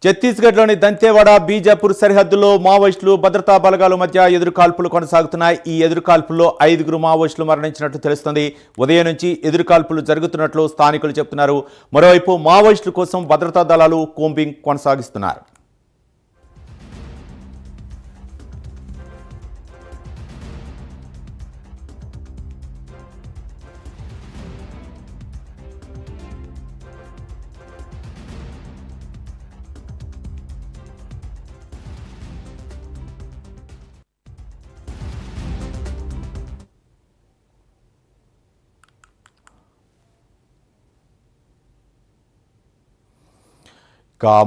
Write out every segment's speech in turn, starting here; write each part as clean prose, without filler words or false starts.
ఛత్తీస్గఢ్లోని దంతేవాడ బీజాపూర్ సరిహద్దులో మావోయిస్టులు భద్రతా బలగాల మధ్య ఎదురుకాల్పులు కొనసాగుతున్నాయి. ఈ ఎదురుకాల్పుల్లో 5 మావోయిస్టులు మరణించినట్లు తెలుస్తుంది. ఉదయం నుంచి ఎదురుకాల్పులు జరుగుతున్నట్లు స్థానికులు చెబుతున్నారు. మరోవైపు మావోయిస్టుల కోసం భద్రతా దళాలు కోంబింగ్ కొనసాగిస్తున్నారు.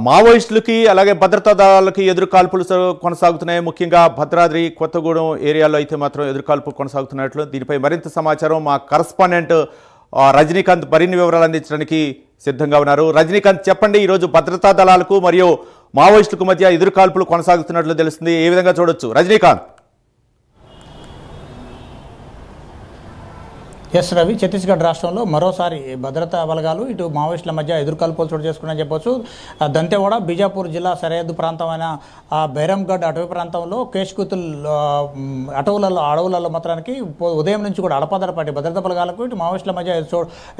మావోయిస్టులకి అలాగే భద్రతా దళాలకి ఎదురుకాల్పులు కొనసాగుతున్నాయి. ముఖ్యంగా భద్రాద్రి కొత్తగూడెం ఏరియాలో అయితే మాత్రం ఎదురుకాల్పులు కొనసాగుతున్నట్లు దీనిపై మరింత సమాచారం మా కరస్పాండెంట్ రజనీకాంత్ మరిన్ని వివరాలు అందించడానికి సిద్ధంగా ఉన్నారు. రజనీకాంత్, చెప్పండి, ఈరోజు భద్రతా దళాలకు మరియు మావోయిస్టులకు మధ్య ఎదురుకాల్పులు కొనసాగుతున్నట్లు తెలుస్తుంది. ఏ విధంగా చూడొచ్చు రజనీకాంత్? ఎస్ రవి, ఛత్తీస్గఢ్ రాష్ట్రంలో మరోసారి భద్రతా బలగాలు ఇటు మావోయిస్టుల మధ్య ఎదురుకాల్పులు చోటు చేసుకున్నాయని చెప్పొచ్చు. దంతేవాడ బీజాపూర్ జిల్లా సరిహద్దు ప్రాంతమైన బైరంగఢ్ అటవీ ప్రాంతంలో కేష్కుతుల్ అడవులలో మాత్రానికి ఉదయం నుంచి కూడా అడపాదడపాటి భద్రతా బలగాలకు ఇటు మావోయిస్టుల మధ్య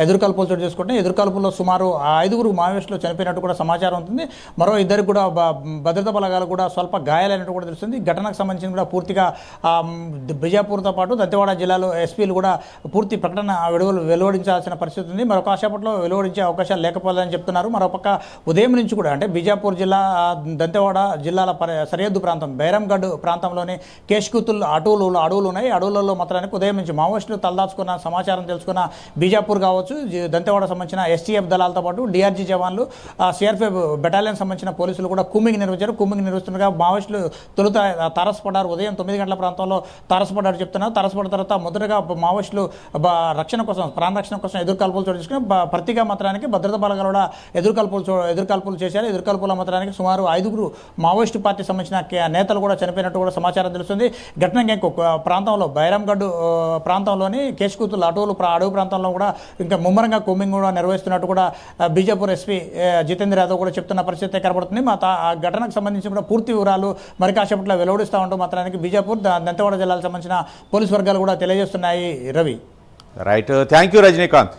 ఎదురుకాల్పులు చోటు చేసుకుంటే ఎదురుకాల్పుల్లో సుమారు 5 మావోయిస్టులు చనిపోయినట్టు కూడా సమాచారం ఉంటుంది. మరో 2 కూడా భద్రతా బలగాలు కూడా స్వల్ప గాయాలైనట్టు కూడా తెలుస్తుంది. ఘటనకు సంబంధించి కూడా పూర్తిగా బీజాపూర్తో పాటు దంతేవాడ జిల్లాలో ఎస్పీలు కూడా పూర్తి ప్రకటన వెలువడించాల్సిన పరిస్థితి ఉంది. మరొక కాసేపట్లో వెలువడించే అవకాశాలు లేకపోలేదని చెప్తున్నారు. మరోపక్క ఉదయం నుంచి కూడా అంటే బీజాపూర్ జిల్లా దంతేవాడ జిల్లాల సరిహద్దు ప్రాంతం బైరంగఢ్ ప్రాంతంలోని కేష్కుతుల్ అడవులు ఉన్నాయి. అడవులలో మాత్రానికి ఉదయం నుంచి మావోయిస్టులు తలదాచుకున్న సమాచారం తెలుసుకున్న బీజాపూర్ కావచ్చు, దంతేవాడ సంబంధించిన ఎస్టీఎఫ్ దళాలతో పాటు డిఆర్జీ జవాన్లు, సిఆర్పిఎఫ్ బెటాలియన్ సంబంధించిన పోలీసులు కూడా కూంబింగ్ నిర్వహించారు. కూంబింగ్ నిర్వహిస్తుండగా మావోయిస్టులు తొలుత తారసపడ్డారు. ఉదయం 9 గంటల ప్రాంతంలో తారసపడ్డారు చెప్తున్నారు. తారసపడిన తర్వాత మొదటగా మావోయిస్టులు రక్షణ కోసం, ప్రాణ రక్షణ కోసం ఎదురుకాల్పులు చోటు చేసుకుని ప్రతిగా మాత్రానికి భద్రతా బలగాలు కూడా ఎదురుకాల్పులు చేశారు. ఎదురుకాల్పుల మాత్రానికి సుమారు 5 మావోయిస్టు పార్టీ సంబంధించిన నేతలు కూడా చనిపోయినట్టు కూడా సమాచారం తెలుస్తుంది. ఘటనకి ప్రాంతంలో బైరంగఢ్ ప్రాంతంలోని కేష్కుతుల్ అడవి ప్రాంతంలో కూడా ఇంకా ముమ్మరంగా కోంబింగ్ కూడా నిర్వహిస్తున్నట్టు కూడా బీజాపూర్ ఎస్పీ జితేంద్ర యాదవ్ కూడా చెప్తున్న పరిస్థితి కనబడుతుంది. ఆ ఘటనకు సంబంధించి కూడా పూర్తి వివరాలు మరి కాసేపట్లో వెలువడిస్తూ ఉంటూ మాత్రానికి బీజాపూర్ దంతేవాడ జిల్లాలకు సంబంధించిన పోలీసు వర్గాలు కూడా తెలియజేస్తున్నాయి. Ravi, right, thank you Rajinikanth.